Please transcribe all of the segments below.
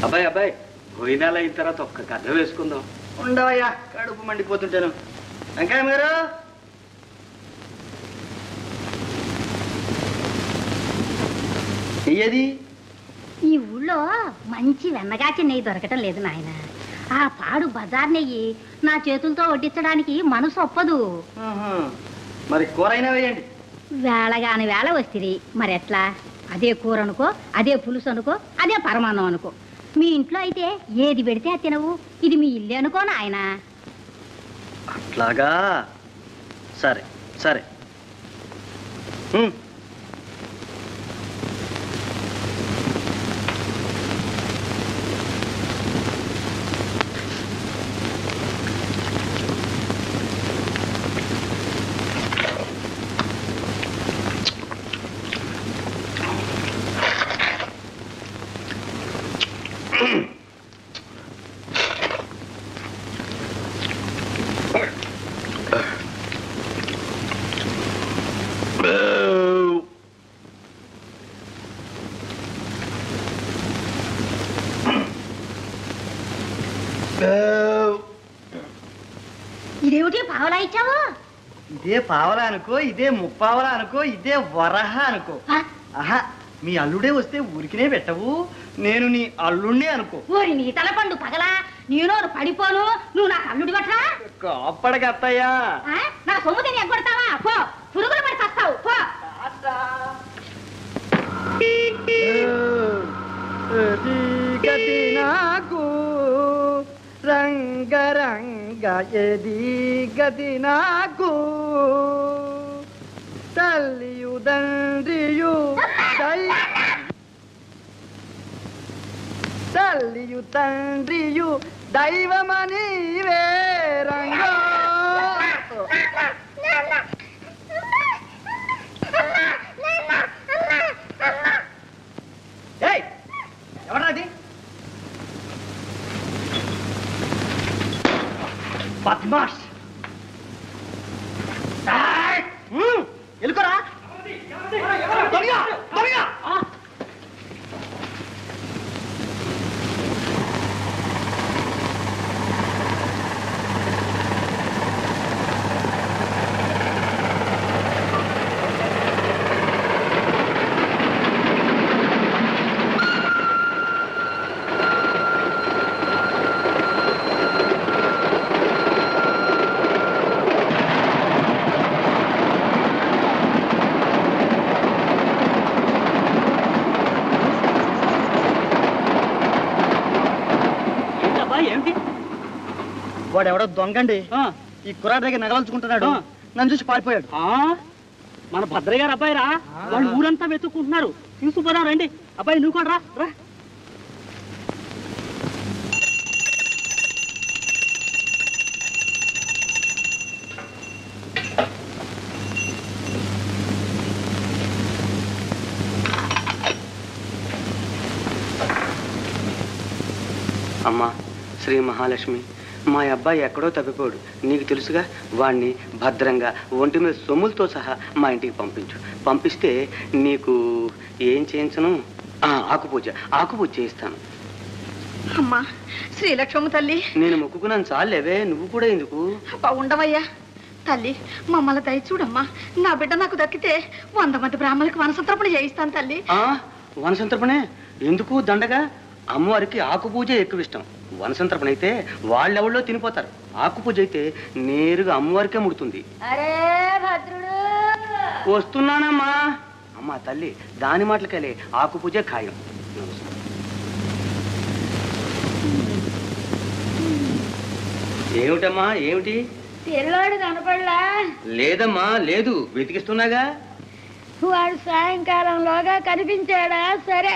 అబ్బాయి అబ్బాయి భోజనాలు అయిన తర్వాత ఒక్క కథ వేసుకుందాం. ఉండవయ్యా, కడుపు మండిపోతుంటాను. వెంకయ్య గారు, ఏది ఈ ఊళ్ళో మంచి వెన్నగాచి నెయ్యి దొరకటం లేదు నాయన. ఆ పాడు బజార్ నెయ్యి నా చేతులతో వడ్డించడానికి మనసు ఒప్పదు. మరి కూర అయినా వేయండి. వేళగాని వేళ వస్తుంది మరి ఎట్లా? అదే కూర అనుకో, అదే పులుసు అనుకో, అదే పరమాన్నం అనుకో. మీ ఇంట్లో అయితే ఏది పెడితే అది తినవు. ఇది మీ ఇల్లు అనుకో నాయన. అట్లాగా, సరే సరే. ఇదేమిటి పావలా ఇచ్చావు? ఇదే పావలా అనుకో, ఇదే ముప్పావలా అనుకో, ఇదే వరహ అనుకో. ఆహా, మీ అల్లుడే వస్తే ఊరికినే పెట్టవు. నేను నీ అల్లుడిని అనుకో. ఓరి నీ తలపండు పగలా, నేను పడిపోను. నువ్వు నాకు అల్లుడి పట్రా. అప్పటికి అత్తయ్యా, నా సొమ్ము తిని ఎగ్గొడతావా? పో, పురుగులు పడి చస్తావు. పో. నాకు రంగరంగ ఎది గతి నాకు, తల్లియు తండ్రియు తల్లియు తండ్రియు దైవమని వేరంగో. ఎవరాది? బద్మాష్, ఎలుకోరా. వాడెవడో దొంగండి. ఈ కుర్రాడి దగ్గర నగలుచుకుంటున్నాడు. నన్ను చూసి పారిపోయాడు. మన భద్రయ్య గారు అబ్బాయి రా. వాళ్ళు ఊరంతా వెతుక్కుంటున్నారు. తీసుకుపోదాం రండి. అబ్బాయి నువ్వు కూడా రా. అమ్మా శ్రీ మహాలక్ష్మి, మా అబ్బాయి ఎక్కడో తప్పిపోయాడు. నీకు తెలుసుగా. వాణ్ణి భద్రంగా ఒంటి మీద సొమ్ములతో సహా మా ఇంటికి పంపించు. పంపిస్తే నీకు ఏం చేయించను? ఆకుపూజ చేయిస్తాను. అమ్మా శ్రీలక్ష్మమ్మ తల్లి, నేను మొక్కుకున్నాను చాలేవే, నువ్వు కూడా ఎందుకు? ఉండవయ్యా తల్లి, మమ్మల్ని దయ చూడమ్మా. నా బిడ్డ నాకు దక్కితే 100 మంది బ్రాహ్మణులకు వనసంతర్పణ చేయిస్తాను తల్లి. వనసంతర్పణే ఎందుకు? దండగా అమ్మవారికి ఆకుపూజ ఎక్కువ ఇష్టం. వనసంతర్పణ అయితే వాళ్ళెవళ్ళో తినిపోతారు. ఆకుపూజ అయితే నేరుగా అమ్మవారికే ముడుతుంది. అరే భద్రుడు, వస్తున్నానమ్మా. అమ్మా తల్లి, దాని మాటలకెళ్ళే ఆకుపూజ ఖాయం. ఏమిటమ్మా ఏమిటి? తెల్లోడు కనపడలా? లేదమ్మా లేదు, వెతికిస్తున్నాగా. వాడు సాయంకాలంలోగా కనిపించాడా? సరే,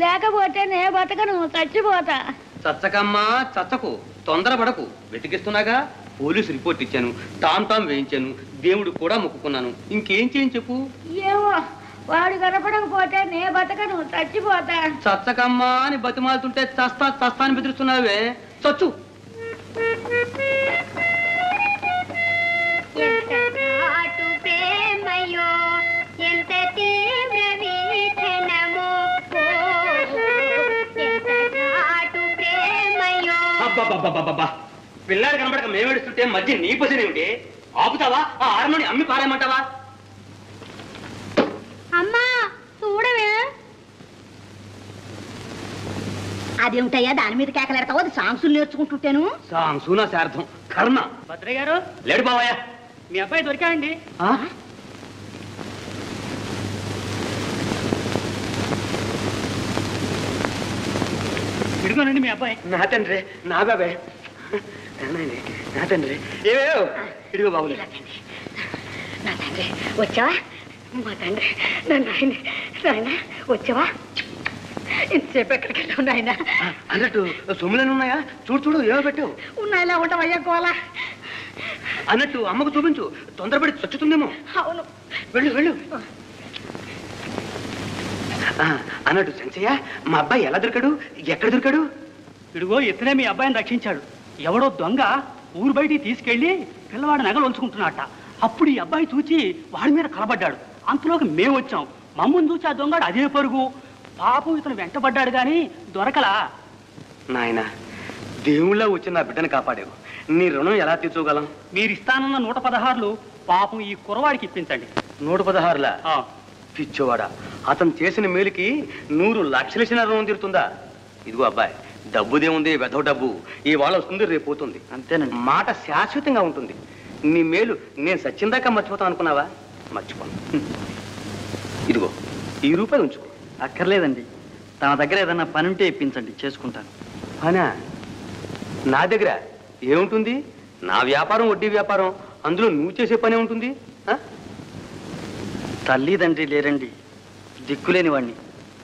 లేకపోతే నే బతకను, చచ్చిపోతా. చచ్చకమ్మా చచ్చకు, తొందరపడకు. వెతికిస్తున్నాగా. పోలీసు రిపోర్ట్ ఇచ్చాను, టామ్ వేయించాను, దేవుడు కూడా మొక్కుకున్నాను. ఇంకేం చేయని చెప్పు. ఏమో, వాడు కనపడకపోతే నే బతకను, చచ్చిపోతా. చచ్చకమ్మా అని బతిమాలుతుంటే చస్తా అని బెదిరిస్తున్నావే. చచ్చు. ఎంత నాటు ప్రేమయో, ఎంత తీవ్ర వీక్షణమో, ఎంత నాటు అబ్బా పిల్లాడు కనబడక మేమేడుస్తుంటే మధ్య నీ పొజిషన్ ఏమిటి? ఆపుతావా? ఆ ఆడమని అమ్మి పారేయమంటావా? అమ్మా చూడవే. అదేమిటయ్యా దాని మీద కేకలేడతావు? అది సాంగ్సులు నేర్చుకుంటుంటాను. సాంసూనా శార్థం కర్మ. భద్రయ్య గారు లేడు బావయ్య. మీ అబ్బాయి దొరికాడండి. ఇడుకోనండి మీ అబ్బాయి. నా తండ్రి నా బాబాయ్ నా తండ్రి ఏవేవో ఇడిగో బాబులే. నా తండ్రి వచ్చావా? మా తండ్రి నాయన వచ్చావా? ఇంతసేపు ఎక్కడికి వెళ్ళావు నాయన? అన్నట్టు సొమ్ములను ఉన్నాయా? చూడు చూడు ఏమో పెట్టావు. ఉన్నాయిలా ఉంటావయ్యా గోలా. అన్నట్టు అమ్మకు చూపించు, తొందరపడి చచ్చుతుందేమో. అవును వెళ్ళు వెళ్ళు. అన్నట్టు సంచయ్య, మా అబ్బాయి ఎలా దొరికాడు? ఎక్కడ దొరికాడు? ఇదిగో ఇతనే మీ అబ్బాయిని రక్షించాడు. ఎవడో దొంగ ఊరు బయటికి తీసుకెళ్లి పిల్లవాడు నగలు ఉంచుకుంటున్నట్ట. అప్పుడు ఈ అబ్బాయి చూచి వాడి మీద కలబడ్డాడు. అంతలోకి మేము వచ్చాం. మమ్మల్ని చూసి ఆ దొంగడు అదే పరుగు. పాపం ఇతను వెంటబడ్డాడు గాని దొరకలా. నాయన, దేవుళ్ళ వచ్చి నా బిడ్డను కాపాడావు. నీ రుణం ఎలా తీర్చుకోగలం? మీరు ఇస్తానన్న 116 పాపం ఈ కురవాడికి ఇప్పించండి. 116లా? పిచ్చోవాడా, అతను చేసిన మేలుకి 100 లక్షలు ఇచ్చిన రుణం తీరుతుందా? ఇదిగో అబ్బాయి, డబ్బుదేముంది, వెధవ డబ్బు ఇవాళ వస్తుంది, రేపు పోతుంది. అంతేనండి. మాట శాశ్వతంగా ఉంటుంది. నీ మేలు నేను సచ్చిందాకా మర్చిపోతాను అనుకున్నావా? మర్చిపోను. ఇదిగో ఈ రూపాయి ఉంచుకో. అక్కర్లేదండి, తన దగ్గర ఏదన్నా పని ఉంటే ఇప్పించండి, చేసుకుంటాను. పనా? నా దగ్గర ఏముంటుంది? నా వ్యాపారం వడ్డీ వ్యాపారం, అందులో నువ్వు చేసే పనే ఉంటుంది. తల్లిదండ్రి లేరండి, దిక్కులేని వాడిని.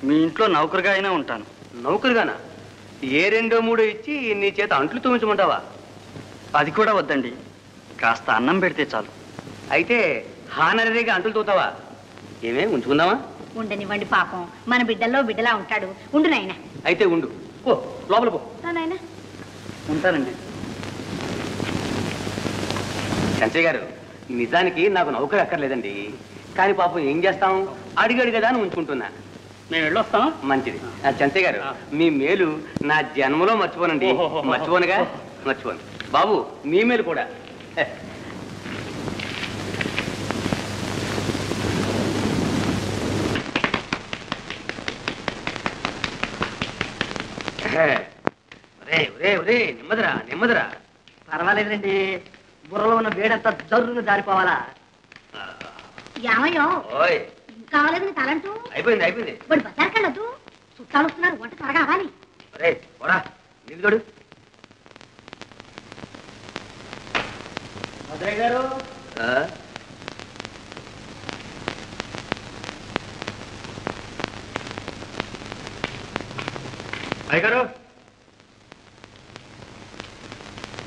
మీ ఇంట్లో నౌకరుగా అయినా ఉంటాను. నౌకరుగానా? ఏ 2 3 ఇచ్చి నీ చేత అంట్లు తోమించమంటావా? అది కూడా వద్దండి, కాస్త అన్నం పెడితే చాలు. అయితే హానరీగా అంటులు తోతావా? ఏమే ఉంచుకుందామా? ఉండనివ్వండి, పాపం మన బిడ్డల్లో బిడ్డలా ఉంటాడు. ఉండు నాయన. అయితే ఉండు. పో లోపల పో. నాయన ఉంటానండి. సంచయ్ గారు, నిజానికి నాకు నౌకరు అక్కర్లేదండి. కానీ పాపం ఏం చేస్తాం, అడిగాడు కదా అని ఉంచుకుంటున్నా. మేము వెళ్ళొస్తాం. మంచిది. చంచయ్య గారు, మీ మేలు నా జన్మలో మర్చిపోనండి. మర్చిపోనుగా? మర్చిపోను. బాబు, మీ మేలు కూడా. నెమ్మదిరా నెమ్మదిరా. పర్వాలేదండి, బుర్రలో ఉన్న వేడంతా జరువును జారిపోవాలా? ఏమయ్యో ఓయ్, కావాలేదు నీ తలంటూ. అయిపోయింది అయిపోయింది. వాడు బజార్కి వెళ్ళొద్దు, చుట్టాలు వస్తున్నారు, వంట త్వరగా అవ్వాలి. అరే పోరా, నిలుగడు. భద్రయ్య గారు, అయ్యగారు,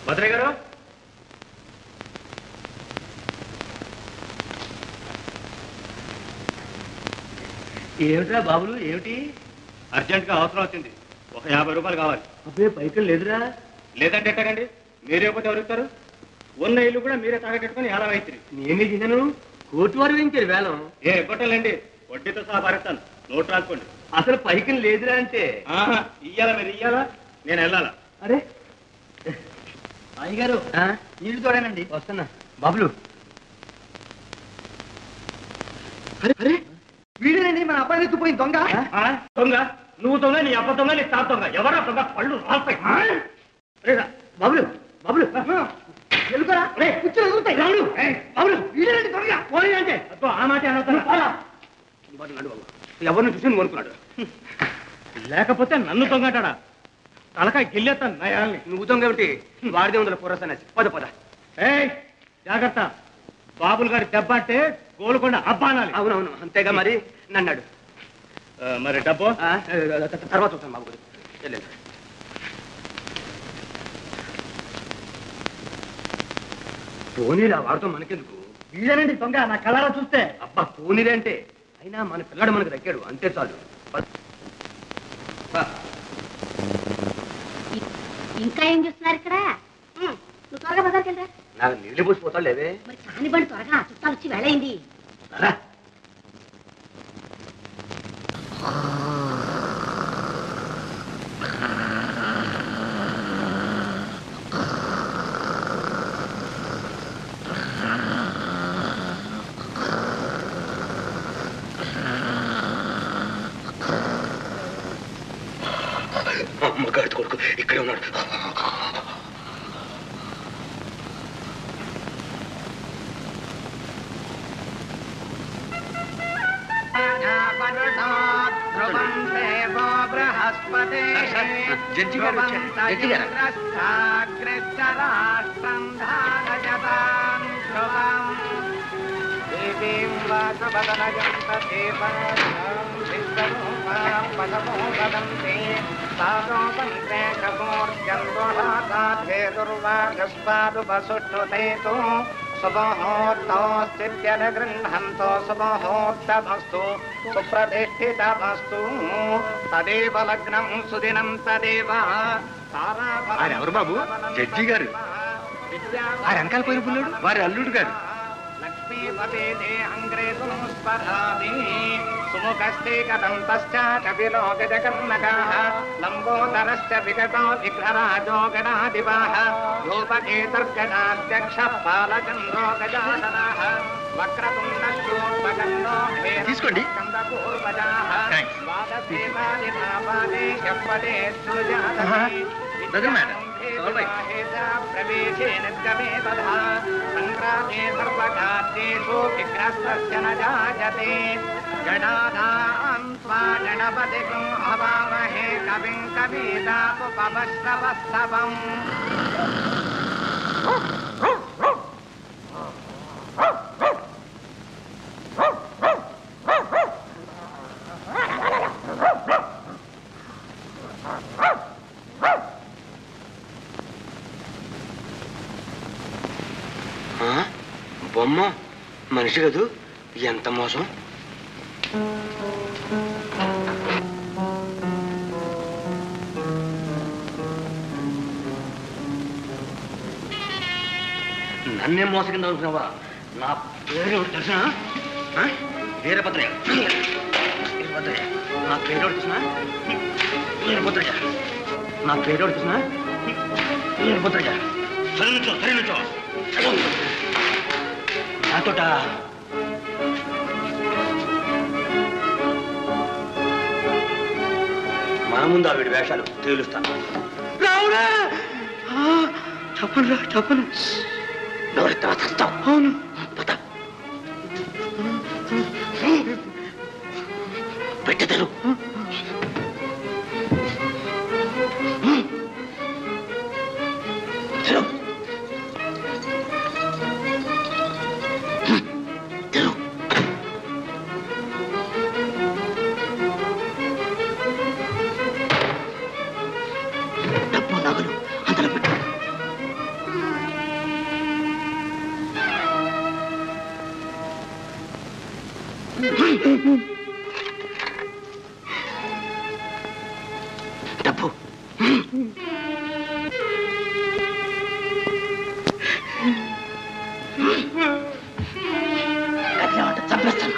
భద్రయ్య గారు. ఏమిట్రా బాబులు, ఏమిటి? అర్జెంట్గా అవసరం వచ్చింది. ఒక 50 రూపాయలు కావాలి. అబ్బే పైకి లేదురా. లేదంటే ఎట్టకండి, మీరే పోతే ఎవరుస్తారు? ఉన్న ఇల్లు కూడా మీరే తాగట్టుకుని ఎలా అవుతుంది? నేనే చేశాను. కోర్టు వారు వేయించారు వేలం. ఏ ఇవ్వటండి, వడ్డీతో సహా భరిస్తాను. నోటు రాసుకోండి. అసలు పైకి లేదురా అంటే. ఆహా, ఇయ్యాలా? మీరు ఇయ్యాలా? నేను వెళ్ళాలా? అరే అయ్యగారు, నీళ్లు తోడానండి. వస్తున్నా. బాబులు, అరే అరే వీడేనండి మన అబ్బాయి ఎత్తుపోయింది దొంగ. దొంగ? నువ్వు దొంగ, నీ అబ్బ దొంగ, నీ తాత దొంగ. ఎవరా దొంగ? పళ్ళు రాస్తాయి. బాబులు బాబులు ఎలుకరా కూర్చొని ఎదుగుతాయి. రాడు బాబులు, వీడేనండి దొంగ. పోనీ అంటే అబ్బో, ఆ మాట అనవుతాను. ఎవరిని చూసి నువ్వు అనుకున్నాడు? లేకపోతే నన్ను దొంగటాడా? తలకాయ గిల్లేస్తాను నయాల్ని. నువ్వు దొంగ ఏమిటి? వాడిదే ఉందల పురసనేసి. పద పద. ఏయ్ జాగ్రత్త, బాబులు గారి దెబ్బ అంటే గోలుకొండ అబ్బా అనాలి. అవునవును, అంతేగా మరి. నన్నాడు. మరి డబ్బు తర్వాత చూస్తాను బాబు. వెళ్ళండి. పోనీరా, వాడితో మనకెందుకు? వీడేనండి దొంగ, నా కళ్ళారా చూస్తే. అబ్బా పోనీరే అంటే, అయినా మన పిల్లాడు మనకు దక్కాడు, అంతే చాలు. ఇంకా ఏం చూస్తున్నారు ఇక్కడ? నువ్వు త్వరగా బజార్కి వెళ్ళరా. నాకు నీళ్ళు పోసిపోతాడు లేవే. మరి కాని బండి త్వరగా, చుట్టాలు వచ్చి వేళయింది. రా. అమ్మగారి కొడుకు ఇక్కడే ఉన్నాడు. జడ్జి గారు సుముహూర్తోస్తిత్యనుగృహంతో సుముహూర్తమస్తు సుప్రతిష్ఠితమస్తు తదేవ లగ్నం సుదినం తదేవ. ఎవరు బాబు? జడ్జి గారు. వారి వెనకాల పోయిన పుల్లుడు వారి అల్లుడు గారు. లక్ష్మీపతే అంగ్రేతుం స్పర్హామి సుముఖస్తే కదంతశ్చ కపిలో గజకర్ణకః లంబోదరశ్చ విగతో విఘ్నరాజో గణాధిపః యోపకేతర్గణాధ్యక్షः పాలచంద్రో గజాననః వక్రతుండశూర్పకర్ణో తీసుకోండి. స్కందపూర్వజాః ద్వాదశేతాదినాపాదే షప్పదే సృజాతః ప్రవేశే నిర్గమే తథా సంగ్రామే సర్వకార్యేషు విఘ్నస్తస్య న జాయతే. గణానాం త్వా గణపతిం హవామహే కవిం కవీనాముపమశ్రవస్తవం. బొమ్మ మనిషి కదూ, ఎంత మోసం. నన్నేం మోసం కింద అనుకున్నావా? నా పేరు తెలిసిన వీరభద్రయ్య. వీరభద్రయ్య నా పేరు తెలిసిన వీరభద్రయ్య. నా పేరు తెలిసిన వీరభద్రయ్య. సరే నుంచో, సరే నుంచో. నాతోట మన ముందు ఆవిడ వేషాలు తేలుస్తాను. రావురా, చెప్పను, చెప్పను. అవును, పద. పెట్టెదరు. డబ్బు చంపేస్తాను.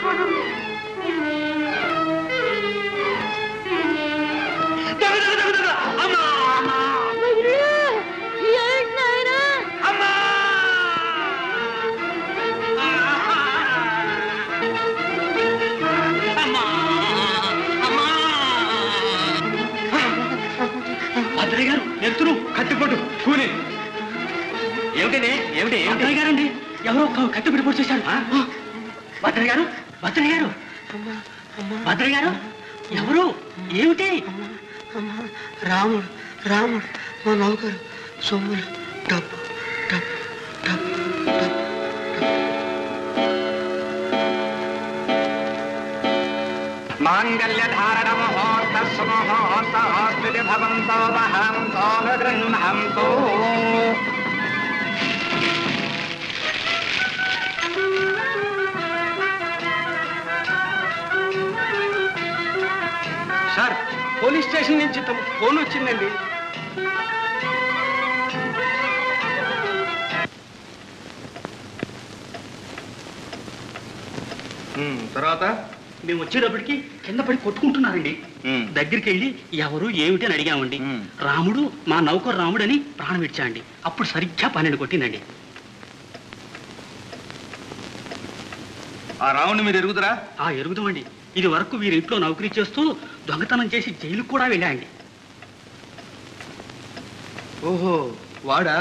భద్రయ్య గారు ఎత్తును కత్తిపట్టు కూని. ఏమిటండి? ఏమిటి? భద్రయ్య గారండి, ఎవరో కత్తిపెట్టి పొడి చేశాడు. భద్రయ్య గారు, భద్రయ్య గారు, భద్రయ్య గారు, ఎవరు? ఏమిటి? రాముడు, రాముడు మా నౌకరు. సొమ్ములు, డబ్బు, డబ్బు, డబ్బు, డబ్బు. మాంగళ్యధారణ ముహూర్త సుముహూర్తోస్తి భవంతో వహంతో గృహంతో. సార్, పోలీస్ స్టేషన్ నుంచి తమ ఫోన్ వచ్చిందండి. తర్వాత మేము వచ్చేటప్పటికి కింద పడి కొట్టుకుంటున్నారండి. దగ్గరికి వెళ్ళి ఎవరు ఏమిటి అని అడిగామండి. రాముడు, మా నౌకరు రాముడు అని ప్రాణం ఇచ్చాండి. అప్పుడు సరిగ్గా 12 కొట్టిందండి. ఆ రావుని మీరు ఎరుగుదరా? ఎరుగుదామండి. ఇది వరకు వీరింట్లో నౌకరీ చేస్తూ దొంగతనం చేసి జైలుకు కూడా వెళ్ళాండి. ఓహో వాడా?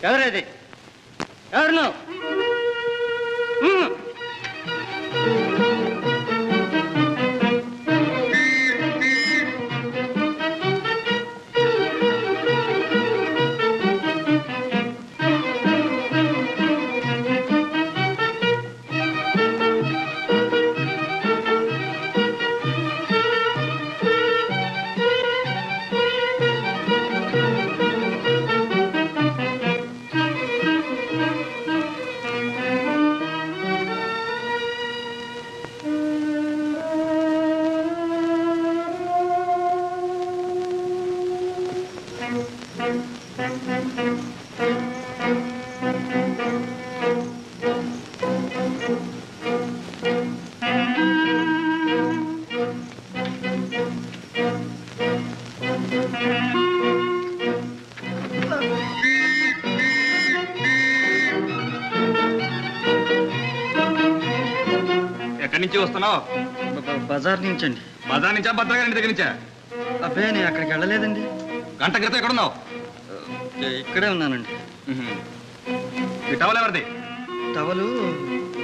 ఎవరది? ఎవరు నువ్వు? ఎక్కడి నుంచి వస్తున్నావు? బజార్ నుంచి అండి. బజార్ నుంచా భద్రగారి దగ్గర నుంచా? అబ్బే నేను అక్కడికి వెళ్ళలేదండి. గంట క్రితం ఎక్కడున్నావు? ఇక్కడే ఉన్నానండి. ఈ టవల్ ఎవరిది? టవలు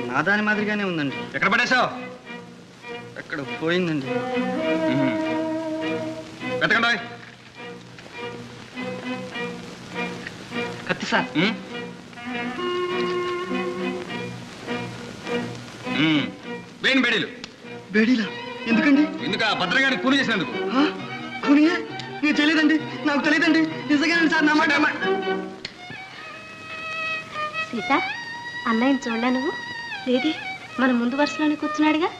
నా దాని మాదిరిగానే ఉందండి. ఎక్కడ పడేశావు? ఎక్కడ పోయిందండి. వెతకండి. కత్తి సార్. వేణి బేడీలు. బేడీలా? ఎందుకండి? ఎందుకు? భద్రగాడికి కూలి చేసినందుకు. కూలియే? నీకు తెలియదండి. నాకు తెలియదండి. నిజంగానండి సార్. నా మాట సీత, అన్నయ్యని చూడలే నువ్వు? లేదే, మన ముందు వరుసలోనే కూర్చున్నాడుగా.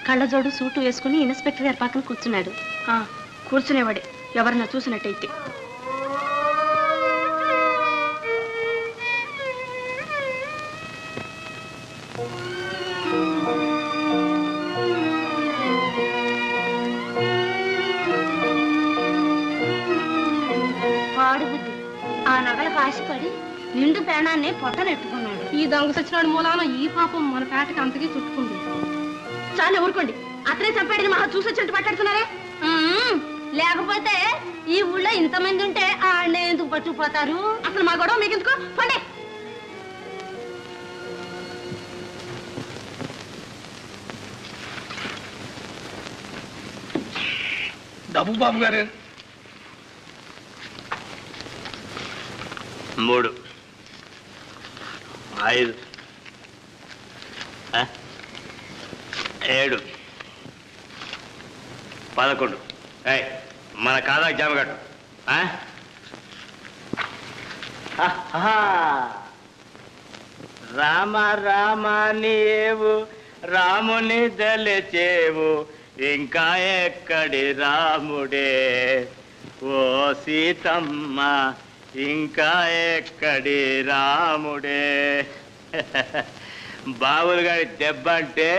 కళ్ళజోడు సూటు వేసుకుని ఇన్స్పెక్టర్ గారి పక్కన కూర్చున్నాడు. కూర్చునేవాడే, ఎవరన్నా చూసినట్టయితే. వాడు బుద్ధి ఆ నగలకు ఆశపడి నిండు ప్రాణాన్ని పొట్టనెట్టుకున్నాడు. ఈ దొంగ సచ్చినాడు మూలాన ఈ పాపం మన పేటకి అంతకీ చుట్టుకుంది. చాలా ఊరుకోండి. అతనే చంపాడని మహా చూసొచ్చినట్టు మాట్లాడుతున్నారే. లేకపోతే ఈ ఊళ్ళో ఇంతమంది ఉంటే ఆడనే ఎందుకు పట్టుకుపోతారు? అసలు మా గొడవ మీకు ఎందుకో పండే. డబ్బు బాబు గారు. 3 5 7 11. మన కాదా జామ కట్టు. రామ రామ నీవు రాముని దలచేవు ఇంకా ఎక్కడి రాముడే ఓ సీతమ్మ ఇంకా ఎక్కడి రాముడే. బాబులు గారి దెబ్బ అంటే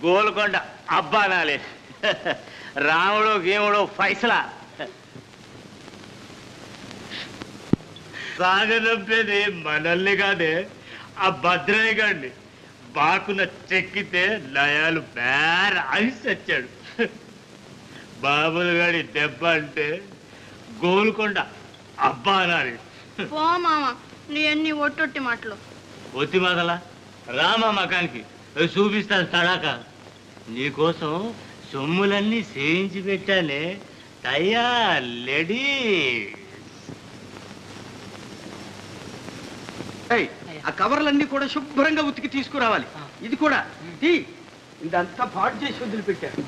గోల్కొండ అబ్బానాలి. రాముడు గీముడు ఫైసలా. సాగనంపేది మనల్ని కాదే ఆ భద్రయ్య గారిని. బాకున చెక్కితే లయాలు బేర అలిసి వచ్చాడు. బాబులు గారి దెబ్బ అంటే గోల్కొండ అబ్బా అనాలి. పో మామ, నీ అన్ని ఒట్టొట్టి మాటలు. ఒత్తి మాదలా రామా మకానికి చూపిస్తాను తడాక. నీకోసం సొమ్ములన్నీ సేయించి పెట్టానే. తయార్ లేడీ. ఆ కవర్లన్నీ కూడా శుభ్రంగా ఉతికి తీసుకురావాలి. ఇది కూడా ఇదంతా పాడు చేసి వదిలిపెట్టారు.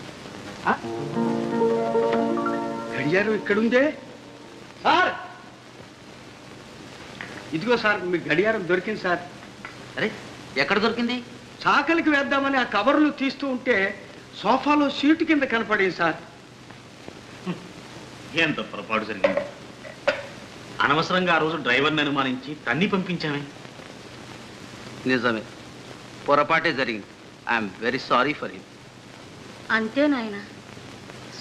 గడియారం ఇక్కడుందే సార్. ఇదిగో సార్, మీ గడియారం దొరికింది సార్. అరే ఎక్కడ దొరికింది? చాకలికి వేద్దామని ఆ కవర్లు తీస్తూ ఉంటే సోఫాలో సీటు కింద కనపడింది సార్. ఎంత పొరపాటు జరిగింది. అనవసరంగా ఆ రోజు డ్రైవర్ని అనుమానించి తన్ని పంపించామే. నిజమే, పొరపాటే జరిగింది. I'm very sorry for him. అంతే నాయన,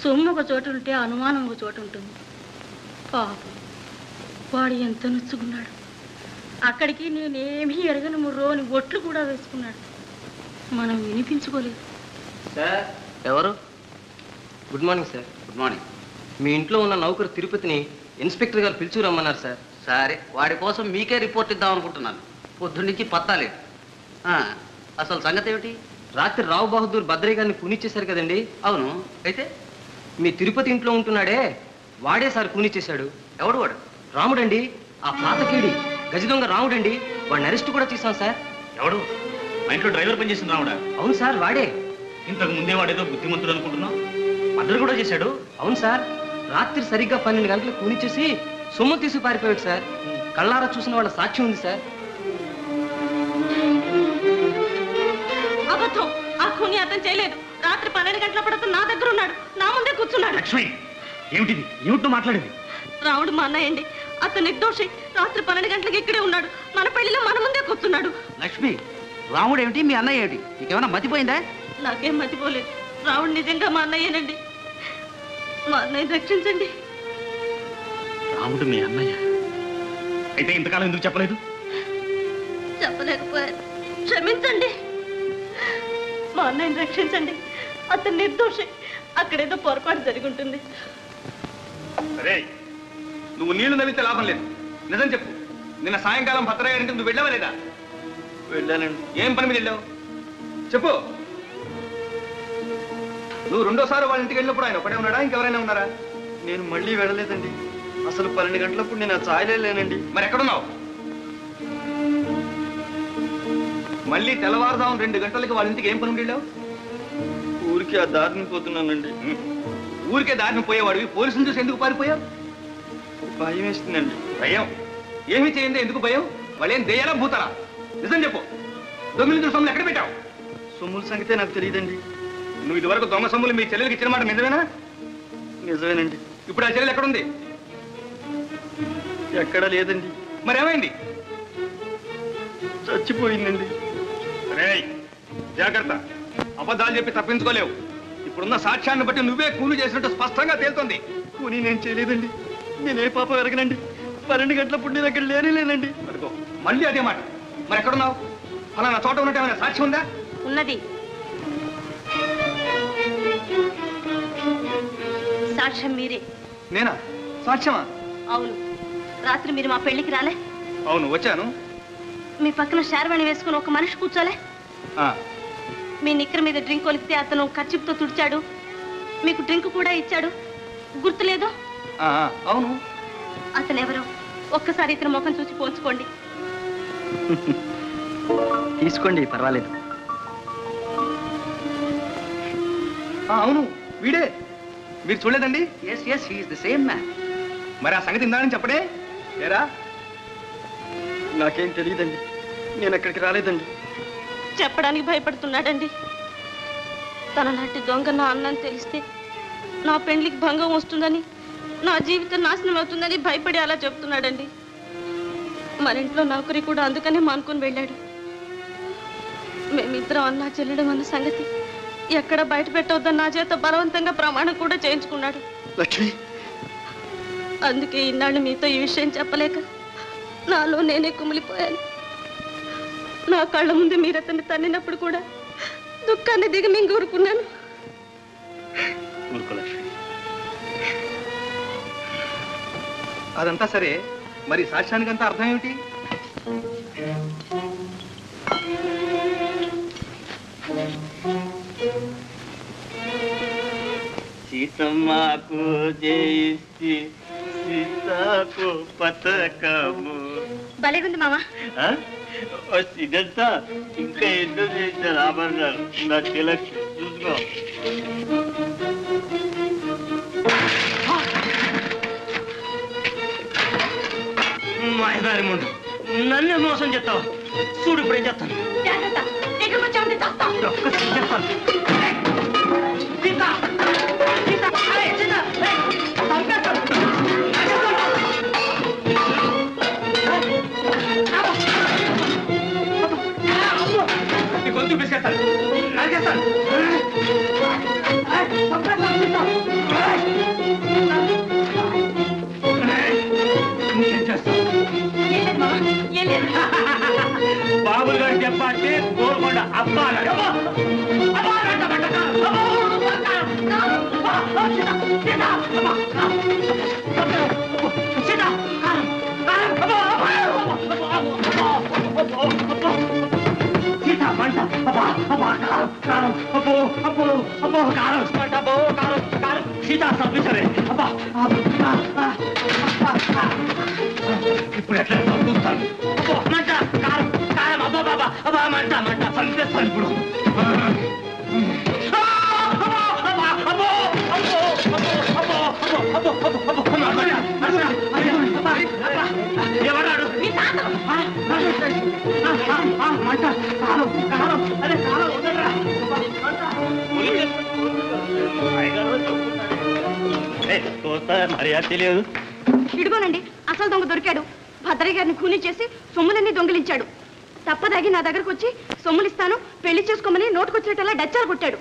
సొమ్ము ఒక చోటు ఉంటే అనుమానం ఒక చోటు ఉంటుంది. పాపం వాడు ఎంత నొచ్చుకున్నాడు. అక్కడికి నేనేమీ ఎరగని ముర్రోని ఒట్లు కూడా వేసుకున్నాడు. మనం వినిపించుకోలేదు. సార్ ఎవరు? Good morning sir. Good morning. మీ ఇంట్లో ఉన్న నౌకరు తిరుపతిని ఇన్స్పెక్టర్ గారు పిలుచు రమ్మన్నారు సార్. సరే, వాడి కోసం మీకే రిపోర్ట్ ఇద్దాం అనుకుంటున్నాను. పొద్దున్నుంచి పత్తాలేదు. అసలు సంగతి ఏమిటి? రాత్రి రావు బహదూర్ భద్రయ్య గారిని కూనిచ్చేశారు కదండి. అవును, అయితే మీ తిరుపతి ఇంట్లో ఉంటున్నాడే వాడే సార్ కూనిచ్చేశాడు. ఎవడు వాడు? రాముడండి, ఆ పాతకీడి గజ దొంగ రాముడండి. వాడిని అరెస్ట్ కూడా చేశాం సార్. ఎవడు? మా ఇంట్లో డ్రైవర్ పనిచేసింది రాముడా? అవును సార్, వాడే. ఇంతకు ముందే వాడేదో బుద్ధిమంతుడు అనుకుంటున్నావు. మర్డర్ కూడా చేశాడు. అవును సార్, రాత్రి సరిగ్గా 12 గంటలకు కూనిచ్చేసి సొమ్ము తీసి పారిపోయాడు సార్. కళ్ళారా చూసిన వాళ్ళ సాక్ష్యం ఉంది సార్. అబద్ధం. ఆ ఖూని అతను చేయలేదు. రాత్రి 12 గంటలప్పుడు అతను నా దగ్గర ఉన్నాడు, నా ముందే కూర్చున్నాడు. లక్ష్మి, ఏమిటిది? ఏమిటో మాట్లాడేది? రాముడు మా అన్నయ్యండి. అతను నిర్దోషి. రాత్రి 12 గంటలకు ఇక్కడే ఉన్నాడు. మన పెళ్లిలో మన ముందే కూర్చున్నాడు. లక్ష్మి, రాముడు ఏమిటి, మీ అన్నయ్య ఏమిటి? నీకేమైనా మతిపోయిందా? నాకేం మతిపోలేదు. రాముడు నిజంగా మా అన్నయ్యేనండి. మా అన్నయ్య రక్షించండి. రాముడు మీ అన్నయ్య అయితే ఇంతకాలం ఎందుకు చెప్పలేదు? చెప్పలేకపోయాను, క్షమించండి. మా అన్నయ్యని రక్షించండి. అతను నిర్దోషి. అక్కడేదో పొరపాటు జరిగి ఉంటుంది. సరే, నువ్వు నీళ్లు నవ్వితే లాభం లేదు. నిజం చెప్పు. నిన్న సాయంకాలం భద్రయ్య గారింటికి నువ్వు వెళ్ళావా లేదా? వెళ్ళానండి. ఏం పని మీద వెళ్ళావు చెప్పు. నువ్వు రెండోసారి వాళ్ళ ఇంటికి వెళ్ళినప్పుడు ఆయన ఒకటే ఉన్నాడా, ఇంకెవరైనా ఉన్నారా? నేను మళ్ళీ వెళ్ళలేదండి. అసలు 12 గంటలప్పుడు నేను ఆ ఛాయలే లేనండి. మరి ఎక్కడున్నావు? మళ్ళీ తెల్లవారుదాం 2 గంటలకి వాళ్ళ ఇంటికి ఏం పని ఉండి వెళ్ళావు? ఊరికి ఆ దారిని పోతున్నానండి. ఊరికే దారిని పోయేవాడివి పోలీసులు చూసి ఎందుకు పారిపోయావు? భయం వేస్తుందండి. భయం? ఏమీ చేయండి, ఎందుకు భయం? వాళ్ళేం దెయ్యాలా భూతాలా? నిజం చెప్పు. దొంగలు సొమ్ములు ఎక్కడ పెట్టావు? సొమ్ముల సంగతే నాకు తెలియదండి. నువ్వు ఇదివరకు దొంగ సొమ్ములు మీ చెల్లెలకి ఇచ్చిన మాట నిజమేనా? నిజమేనండి. ఇప్పుడు ఆ చెల్లెలు ఎక్కడుంది? ఎక్కడా లేదండి. మరి ఏమైంది? చచ్చిపోయిందండి. రేయ్, జాగ్రత్త. అబద్ధాలు చెప్పి తప్పించుకోలేవు. ఇప్పుడున్న సాక్ష్యాన్ని బట్టి నువ్వే కూలి చేసినట్టు స్పష్టంగా తేలుతోంది. కూని నేను చేయలేదండి. నేనే పాపం ఎరగనండి. 12 గంటలప్పుడు నేను అక్కడ లేనండి. అదిగో మళ్ళీ అదే మాట. మరి ఎక్కడున్నావు? ఫలానా చోట ఉన్నట్టు ఏమైనా సాక్ష్యం ఉందా? ఉన్నది. సాక్ష్యం మీరే. నేనా? సాక్ష్యమా? అవును. రాత్రి మీరు మా పెళ్లికి రాలే? అవును, వచ్చాను. మీ పక్కన శారవాణి వేసుకుని ఒక మనిషి కూర్చోలే? మీ నిక్కర మీద డ్రింక్ ఒలికితే అతను కర్చిప్తో తుడిచాడు. మీకు డ్రింక్ కూడా ఇచ్చాడు. గుర్తులేదు? అవును. అతను ఎవరు? ఒక్కసారి ఇతను ముఖం చూసి పోల్చుకోండి. తీసుకోండి, పర్వాలేదు. అవును, వీడే. మీరు చూడలేదండి? Yes yes, he is the same man. మరి ఆ సంగతి ఇందానని చెప్పడే ఏరా? నాకేం తెలియదండి. నేను అక్కడికి రాలేదండి. చెప్పడానికి భయపడుతున్నాడండి. తన లాంటి దొంగ నా అన్నని తెలిస్తే నా పెండ్లికి భంగం వస్తుందని, నా జీవితం నాశనం అవుతుందని భయపడి అలా చెప్తున్నాడండి. మన ఇంట్లో నౌకరి కూడా అందుకనే మానుకొని వెళ్ళాడు. మేమిద్దరం అన్నా చెల్లెడం అన్న సంగతి ఎక్కడ బయట పెట్టవద్దని నా చేత బలవంతంగా ప్రమాణం కూడా చేయించుకున్నాడు. లక్ష్మి, అందుకే ఇన్నాళ్ళు మీతో ఈ విషయం చెప్పలేక నాలో నేనే కుమిలిపోయాను. నా కళ్ళ ముందు మీరు అతన్ని తన్నినప్పుడు కూడా దుఃఖాన్ని దిగమింగి ఊరుకున్నాను. అదంతా సరే, మరి సాక్ష్యానికంతా అర్థం ఏమిటి? సీతమ్మకు జయిస్తే సీతకు పతకము. భలేగుంది మామ. ఇదంతా ఇంకా ఎందుకు చేశారు? రామన్నారు నా తిలక్ చూసుకో. మాయదారి ముందు నన్నే మోసం చేస్తావు. చూడు ఇప్పుడు ఏం చేస్తాను. ఒక్కసారి చేస్తాను. గొంతు పిసికేస్తాను, నరికేస్తాను. ఇంకేం చేస్తాను? బాబులు గారు చెప్పంటే గోల్కొండ అబ్బా సీతా తప్పించలే ఇప్పుడు ఎట్లా చూస్తాను మంట కారం కారం అబ్బా బాబా అబ్బా మంట మంట చంపేస్తాను ఇప్పుడు ఎవరాడు మంట కారం కారం అదే కారం ఉండరా చూస్తా మర్యాద తెలియదు ఇడుగోనండి అసలు దొంగ దొరికాడు భద్రయ్య గారిని కూలీ చేసి సొమ్ములన్నీ దొంగిలించాడు తప్పదాగి నా దగ్గరకు వచ్చి సొమ్ములిస్తాను పెళ్లి చేసుకోమని నోటుకొచ్చేటలా డచ్చాలు కొట్టాడు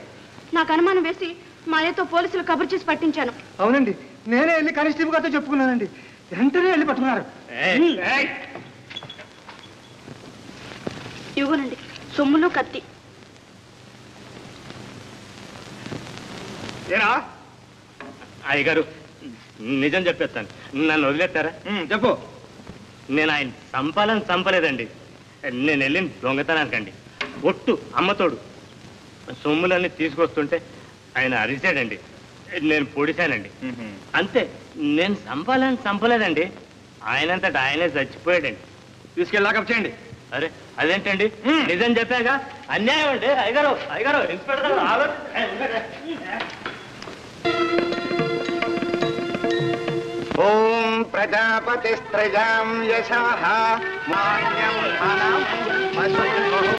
నాకు అనుమానం వేసి మాయతో పోలీసులు కబురు చేసి పట్టించాను. అవునండి, నేనే వెళ్ళి కానిస్టేబుల్ గారితో చెప్పుకున్నానండి. వెంటనే వెళ్ళి పట్టుకున్నారు. ఇవ్వనండి సొమ్ములు కత్తి. ఏరా అయ్యగారు నిజం చెప్పేస్తాను, నన్ను వదిలేస్తారా? చెప్పు. నేను ఆయన చంపలేదండి. నేను వెళ్ళిన దొంగతనానికండి. ఒట్టు అమ్మతోడు సొమ్ములన్నీ తీసుకొస్తుంటే ఆయన అరిచాడండి. నేను పొడిశానండి. అంతే, నేను చంపలేదండి. ఆయనంతటా ఆయనే చచ్చిపోయాడండి. తీసుకెళ్ళాక చేయండి. అరే అదేంటండి, నిజం చెప్పాక అన్యాయం అండి. అయ్యగారు ఇన్స్పెక్టర్ ఓం ప్రజాపతిస్త్రజాం యశః మాన్యం